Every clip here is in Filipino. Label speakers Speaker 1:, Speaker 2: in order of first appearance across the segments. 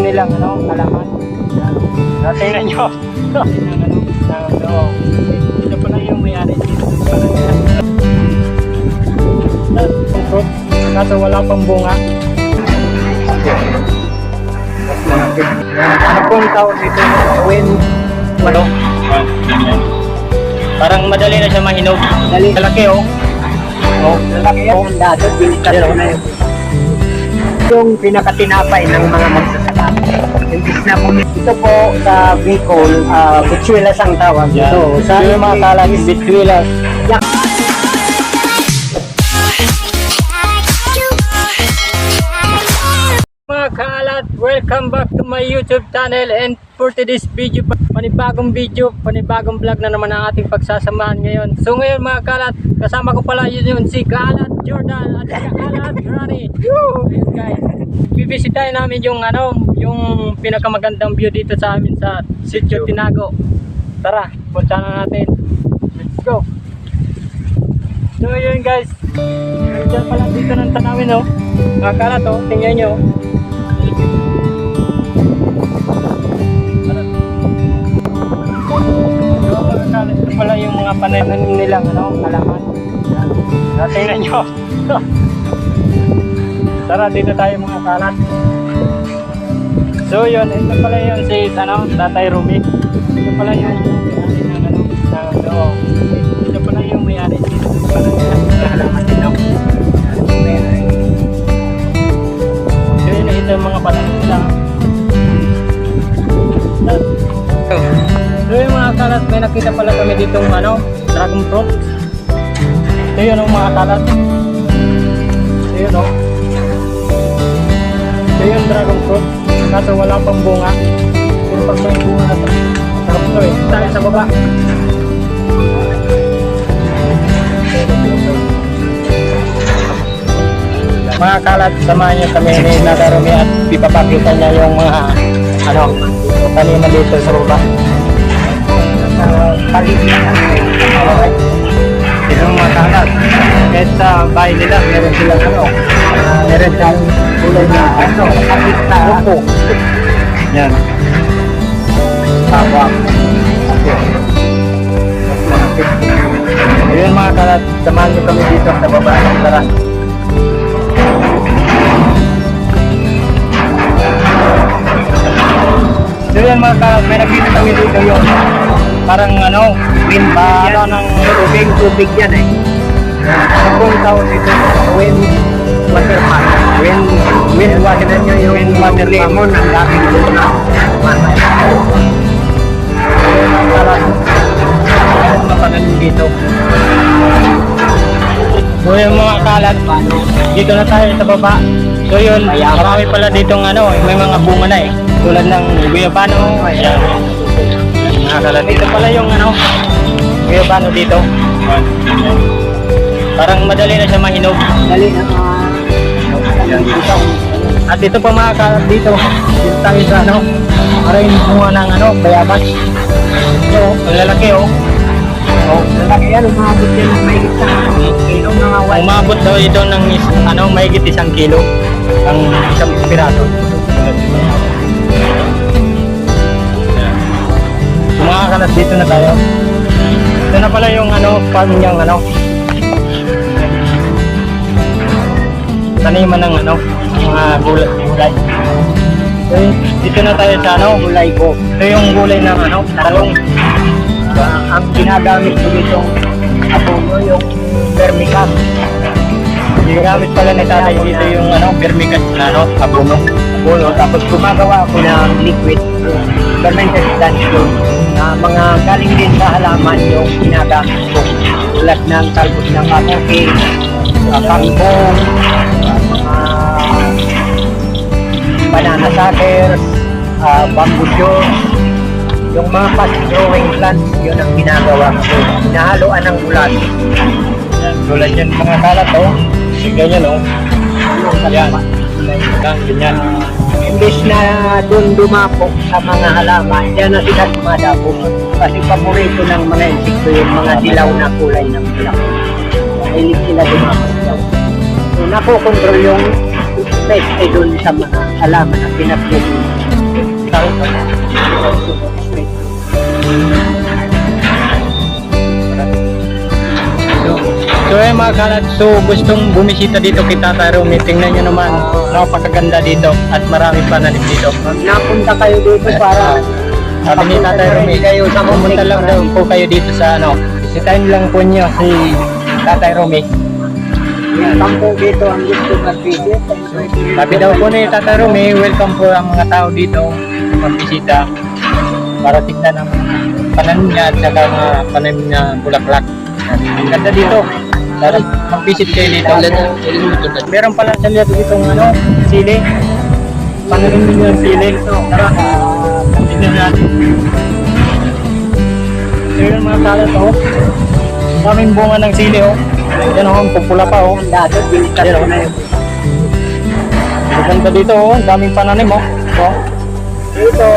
Speaker 1: nilang halaman. Tingnan nyo. Ito pala yung may-ari dito. Fruit, kaso wala pang bunga. Ano pong tawag dito? Ano? Parang madali na siya mahinog. Lalaki lalaki yan. Ang dato, binigyan na yun. Yung pinakatinapay ng mga magsasaka. Imbis na po ito po sa Bicol, Bitchuelas ang tawag. So, sa mga kalat, Bitchuelas. Mga kalat, welcome back to my YouTube channel, and for today's video, panibagong vlog na naman ang ating pagsasamahan ngayon. So ngayon mga kalat, kasama ko pala yun si Kalat Jordan at si Kalat Rani. Yes, guys, bibisitahin namin yung pinakamagandang view dito sa amin sa Sitio Tinago. Tara, punta na natin. Let's go. So yun guys, nandiyan pala dito ng tanawin mga kalat tingnan nyo. Ito pala yung mga pananim nilang halaman. Tingnan nyo. Tara, dito tayo mga kalat. So yun, ito pala yun si Tatay Rumi. Ito pala yung ito pala yung may-ari dito. Halaman nila. So yun, ito yung mga pananim nila. So yung mga kalat, may nakita pala kami ditong dragon fruit. So yun mga kalat. So yun so yun dragon fruit. Kaso wala pang bunga. Pero pag may bunga na ito, sarap ito tayo sa baba. Mga kalat, samahan niyo kami ni Nagarumi at ipapakita niya yung mga taniman dito sa baba. Yung mga kalat, kahit sa bahay nila meron silang meron silang kulay na kapit na upo. Yan, tawag. Yun mga kalat, samahan nyo kami dito sa baba. Tara. So yan mga kalat, may nakita kami dito yung parang wind ng tubig yan Ano pong tawag dito? Wind water pump. Wind water na nyo yung water lemon ang daming doon na mga pananim dito. So yung mga kalat, dito na tayo sa baba. So yun, marami pala ditong may mga bunga na tulad ng guyabano. Ayan. Dito pala yung guyabano dito. Parang madali na siya mahinog. Dali na. At ito pa mga kalat dito. Dito tayo sa para yung bunga ng bayabas. So, ang lalaki lalaki yan. Umabot yan ng mahigit sa kilo mga white. Umabot daw ito ng mahigit 1 kilo. Ang isang piraso. Mga kalat, dito na tayo. Ito na pala yung farm niyang taniman ng mga gulay. So, dito na tayo sa gulay ko. Ito yung gulay ng talong. Ang ginagamit ko dito abono yung vermicast. Ginagamit pala ni tatay dito yung vermicast na abono. Tapos gumagawa ako ng liquid fermented plants yun. Mga galing din sa halaman yung ginagamit ko. Tulad ng talbos ng kamote, kangkong, banana suckers, bamboo shoots, yung mga fast growing plants, yun ang ginagawa ko. Hinahaluan ng ulan. Tulad yan mga kalat ganyan yan. Ganyan. Imbis na doon dumapok sa mga halaman, yan na sila dumadapok. Kasi paborito ng mga insekto yung mga dilaw na kulay ng bulak. Mahilig sila dumapok daw. So nakokontrol yung peste doon sa mga halaman na pinapilin. So mga kalat, so gustong bumisita dito kay Tata Romy, tingnan nyo naman, napakaganda dito at marami pananim dito.
Speaker 2: Napunta kayo dito para
Speaker 1: Sabi ni Tata Romy, pumunta lang daw po kayo dito sa bisitahin lang po nyo si Tata Romy.
Speaker 2: welcome po dito ang gusto mag-visit.
Speaker 1: Sabi daw po ni Tata Romy, welcome po ang mga tao dito magbisita para tignan ang pananim niya at saka mga pananim niya bulaklak. Ang ganda dito. Tara, mag-visit kayo dito. Meron pala sa liya dito sili. Pananim niyo yung sili. Tara, tignan natin. So yun mga kalat daming bunga ng sili Yan ang pupula pa
Speaker 2: Dati, binitas ko na yun.
Speaker 1: Maganda dito daming pananim
Speaker 2: Dito,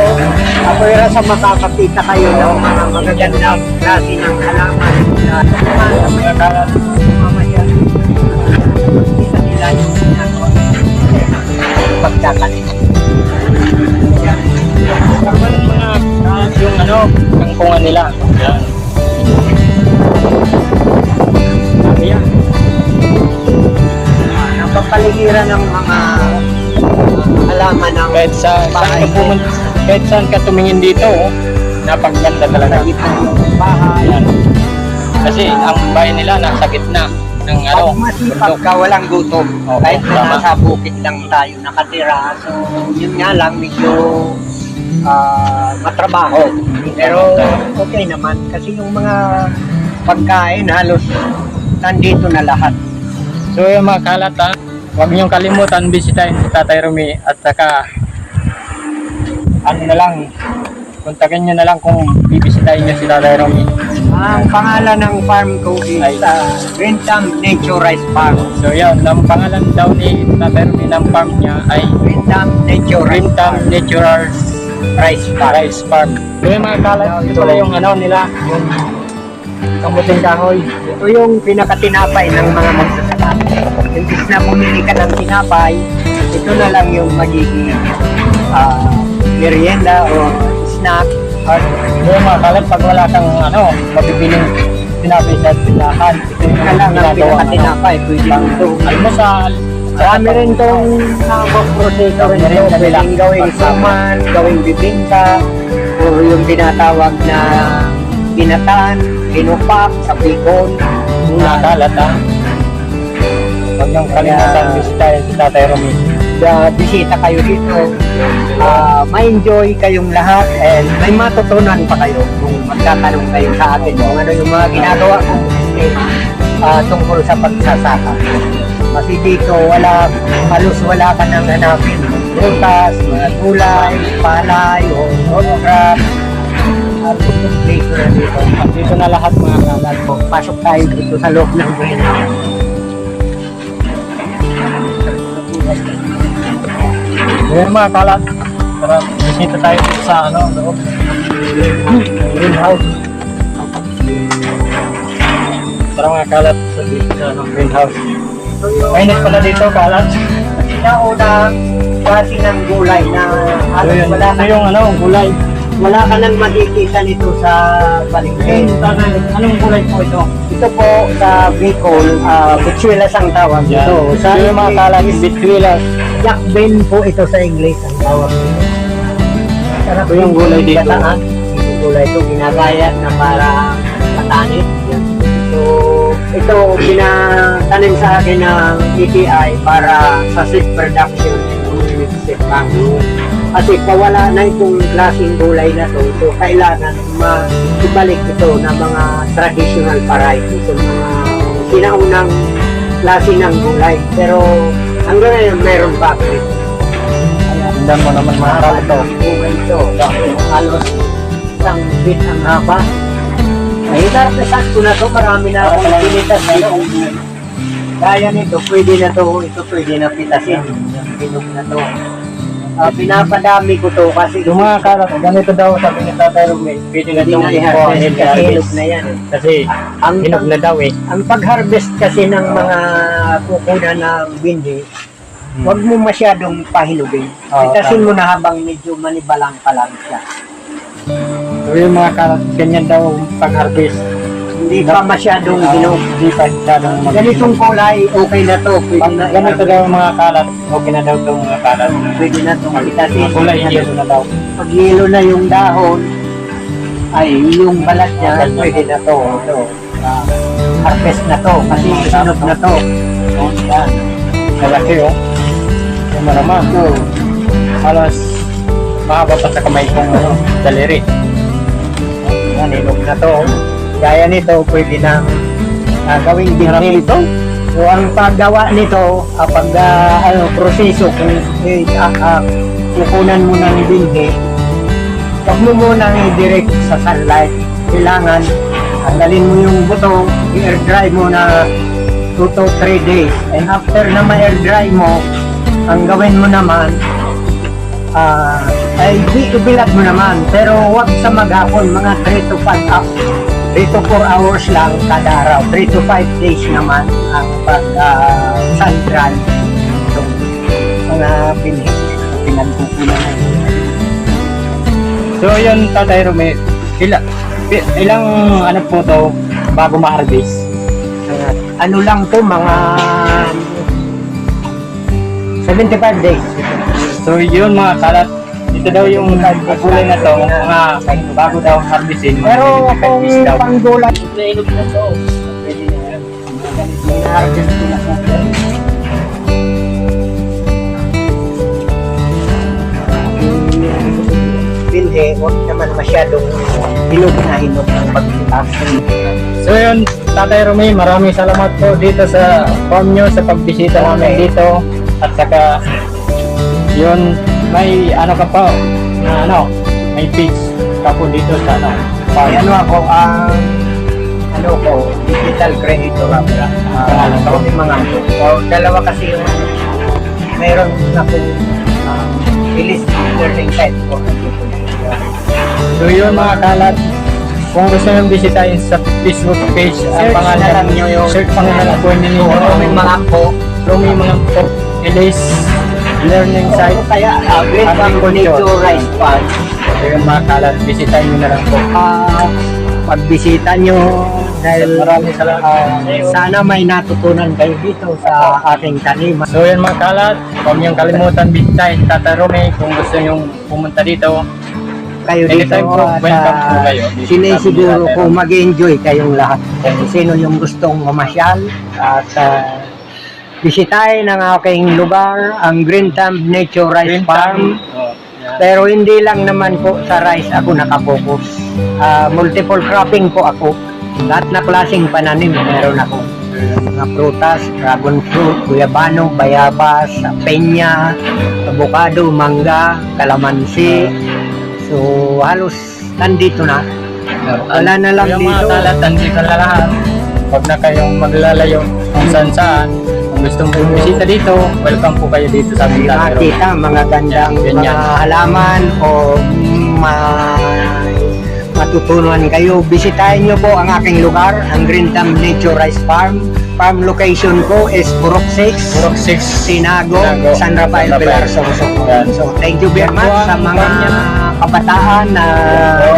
Speaker 2: ako yung sa makakakita kayo ng mga magagandang klase ng halaman na
Speaker 1: Mga kalat.
Speaker 2: mamaya. Kita nila yung ginagawa. Pagkakalit.
Speaker 1: Kapag mga yung kangkungan nila. Yan. Yan.
Speaker 2: Napapaligiran ng mga halaman ng
Speaker 1: Kahit saan ka tumingin dito, napaganda talaga.
Speaker 2: sa gitna ng bahay.
Speaker 1: Yan. Kasi ang bahay nila nasa gitna ng
Speaker 2: Pag masipag
Speaker 1: bundok.
Speaker 2: ka, walang gutom.
Speaker 1: Oo,
Speaker 2: Kahit na
Speaker 1: tama.
Speaker 2: nasa bukid lang tayo nakatira. So, yun nga lang, medyo matrabaho. Pero okay naman. Kasi yung mga pagkain halos nandito na lahat.
Speaker 1: So yung mga kalat huwag niyong kalimutan bisitahin si Tatay Romy at saka kontakin niyo na lang kung bibisitahin niyo si Tatay Romy.
Speaker 2: Ang pangalan ng farm ko is
Speaker 1: Ay.
Speaker 2: Rintam Nature Rice Farm.
Speaker 1: So yun, ang pangalan daw ni Tatay Romy ng farm niya ay
Speaker 2: Rintam Nature Rice
Speaker 1: Rintam
Speaker 2: Farm.
Speaker 1: Natural
Speaker 2: Rice Farm.
Speaker 1: Rice Farm. So yung mga kalat, ito pala yung nila, yung kamuting kahoy.
Speaker 2: Ito yung pinakatinapay ng mga magsasaka. Imbis na bumili ka ng tinapay, ito na lang yung magiging merienda o snack.
Speaker 1: At yung mga kalat, pag wala kang mabibiling tinapay sa tindahan, ito yung
Speaker 2: Ito lang ang
Speaker 1: ginagawa
Speaker 2: pinakatinapay. Pwede ito.
Speaker 1: almusal.
Speaker 2: Marami rin itong proseso rin ito. Pwedeng gawing suman, gawing bibingka, o yung tinatawag na binatan, binupak, sa bacon.
Speaker 1: Mga kalat huwag niyong kalimutan bisitahin si Tatay Romy.
Speaker 2: Bisita kayo dito. Ma-enjoy kayong lahat and may matutunan pa kayo kung magtatanong kayo sa akin kung ano yung mga ginagawa ko tungkol sa pagsasaka. Kasi dito halos wala ka nang hanapin. Prutas, mga gulay, palay, o monograph. Dito na dito.
Speaker 1: Dito na lahat mga kalat.
Speaker 2: Pasok tayo dito sa loob ng greenhouse.
Speaker 1: Ngayon mga kalat, tara bisita tayo dito sa loob. Greenhouse. Tara mga kalat dito sa greenhouse. Mainit pala dito kalat.
Speaker 2: Sinaunang klase ng gulay na halos
Speaker 1: Ito
Speaker 2: wala ka
Speaker 1: yung gulay.
Speaker 2: wala ka nang makikita nito sa paligid.
Speaker 1: Anong gulay po ito?
Speaker 2: Ito po sa Bicol, Bichuelas ang tawag dito.
Speaker 1: Sa yung mga kalat, bitwilas.
Speaker 2: Yakben po ito sa English ang tawag dito. Sarap
Speaker 1: Ito yung gulay dito.
Speaker 2: gataan. Yung gulay ito ginagayat na para matanis. So, ito pinatanim sa akin ng ETI para sa seed production. Kasi pawala na itong klaseng gulay na to, so kailangan ibalik ito ng mga traditional variety, so mga sinaunang klase ng gulay. Pero hanggang ngayon meron pa ako ito.
Speaker 1: Tingnan mo naman mga kalat ito.
Speaker 2: Gulay ito, halos isang bit ang haba. Ay, narapasan ko na to, marami na akong pinitas dito. Kaya nito, pwede na to, ito pwede na pitasin. Pinog na to. Pinapadami ko to kasi
Speaker 1: Yung mga kalat, ganito daw sabi ni Tatay Romy, pwede na
Speaker 2: hindi
Speaker 1: itong
Speaker 2: na i-harvest kasi hinog na yan.
Speaker 1: Kasi
Speaker 2: Ang,
Speaker 1: hinog na daw
Speaker 2: ang pag-harvest kasi ng mga kukunan ng bindi, Huwag mo masyadong pahilugin.
Speaker 1: Oo,
Speaker 2: Itasin mo na habang medyo manibalang pa lang siya.
Speaker 1: So yung mga kalat, ganyan daw pag-harvest.
Speaker 2: Hindi pa masyadong hinog.
Speaker 1: Hindi pa masyadong
Speaker 2: Ganitong kulay, okay na to. Pwede na
Speaker 1: Ganito daw yung mga kalat. Okay na daw itong mga kalat.
Speaker 2: Pwede na to. Itasin.
Speaker 1: Kulay niya na daw.
Speaker 2: Pag yelo na yung dahon, ay yung balat niya, pwede na to. Ito. Harvest na to. Kasi hinog na to. Yan.
Speaker 1: Malaki oh. Yung naman.
Speaker 2: Ito.
Speaker 1: Halos mahaba pa sa kamay kong daliri.
Speaker 2: Yan, hinog na to. Gaya nito, pwede na gawing binhi ito. So, ang paggawa nito, proseso, kung kukunan mo ng binhi, huwag mo munang i-direct sa sunlight. Kailangan, tanggalin mo yung buto, i-air dry mo na 2 to 3 days. And after na ma-air dry mo, ang gawin mo naman, ay ibilad mo naman. Pero huwag sa maghapon, mga 3 to 5 hours. 3 to 4 hours lang kada araw. 3 to 5 days naman ang pag-sun-dry itong mga binhi. Pinagkukunan na yun.
Speaker 1: So yun, Tatay Rome, ilang ano po to bago ma-harvest?
Speaker 2: Ano lang to, mga 75 days.
Speaker 1: So yun mga kalat, ito daw yung kulay na to, mga bago daw harvestin.
Speaker 2: Pero kung
Speaker 1: daw.
Speaker 2: panggulat,
Speaker 1: Nainog na to. Pwede na yan.
Speaker 2: na-harvest ko na po. Binhi, huwag naman masyadong hinog na hinog ng pagkita.
Speaker 1: So yun, Tatay Rome, maraming salamat po dito sa farm nyo, sa pagbisita namin dito. At saka, yun, may ano ka pa, na ano, may pigs ka po dito sa ano, farm.
Speaker 2: Ay, ano ako, ano ko, digital creator ako. Mga dalawa kasi yung mayroon akong release learning site ko.
Speaker 1: So yun mga kalat, kung gusto nyo bisitahin sa Facebook page, ang
Speaker 2: Search na
Speaker 1: pangalan
Speaker 2: lang nyo yung
Speaker 1: search pangalan po ninyo.
Speaker 2: May mga po.
Speaker 1: Rome mga po, Elise Learning Site.
Speaker 2: Kaya, Great Farm Nature Rice Farm.
Speaker 1: So yung mga kalat, bisitahin nyo na lang po.
Speaker 2: Pagbisita nyo dahil
Speaker 1: Maraming salamat.
Speaker 2: sana may natutunan kayo dito sa ating tanim.
Speaker 1: So yan mga kalat, huwag niyong kalimutan bisitahin Tatay Rome kung gusto niyong pumunta dito.
Speaker 2: Kayo dito
Speaker 1: Anytime po,
Speaker 2: at
Speaker 1: welcome po kayo.
Speaker 2: sinisiguro ko mag-enjoy kayong lahat. Kung sino yung gustong mamasyal at bisitahin ang aking lugar, ang Green Thumb Nature Rice Farm.
Speaker 1: Oh, yan.
Speaker 2: Pero hindi lang naman po sa rice ako nakapokus. Multiple cropping po ako. Lahat na klaseng pananim meron ako. Mga prutas, dragon fruit, guyabano, bayabas, peña, avocado, mangga, kalamansi. So halos nandito na. Wala na lang
Speaker 1: So, yung mga
Speaker 2: dito.
Speaker 1: kalat, nandito na lahat. Huwag na kayong maglalayo kung saan saan. Kung gusto mong bumisita dito, welcome po kayo dito sa aming Tatay Rome.
Speaker 2: Makita mga gandang
Speaker 1: Ganyan.
Speaker 2: mga halaman o matutunan kayo. Bisitahin nyo po ang aking lugar, ang Green Thumb Nature Rice Farm. Farm location ko is Purok 6,
Speaker 1: Purok 6.
Speaker 2: Sinago,
Speaker 1: Sinago,
Speaker 2: San Rafael,
Speaker 1: San Rafael.
Speaker 2: Pilar, Sorsogon.
Speaker 1: Yan.
Speaker 2: So thank you very much sa mga kabataan na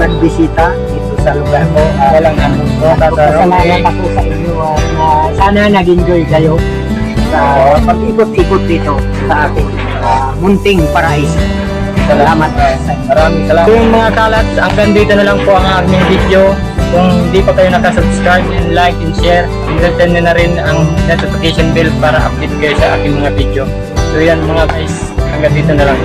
Speaker 2: nagbisita dito sa lugar ko.
Speaker 1: Walang ano. Tatay Rome.
Speaker 2: Salamat ako sa inyo na sana nag-enjoy kayo sa pag-ikot-ikot dito sa ating munting paraiso. Salamat.
Speaker 1: Maraming salamat. So yung mga kalat, hanggang dito na lang po ang aming video. Kung hindi pa kayo nakasubscribe and like and share, pindutin nyo na rin ang notification bell para update kayo sa aking mga video. So yan mga guys, hanggang dito na lang.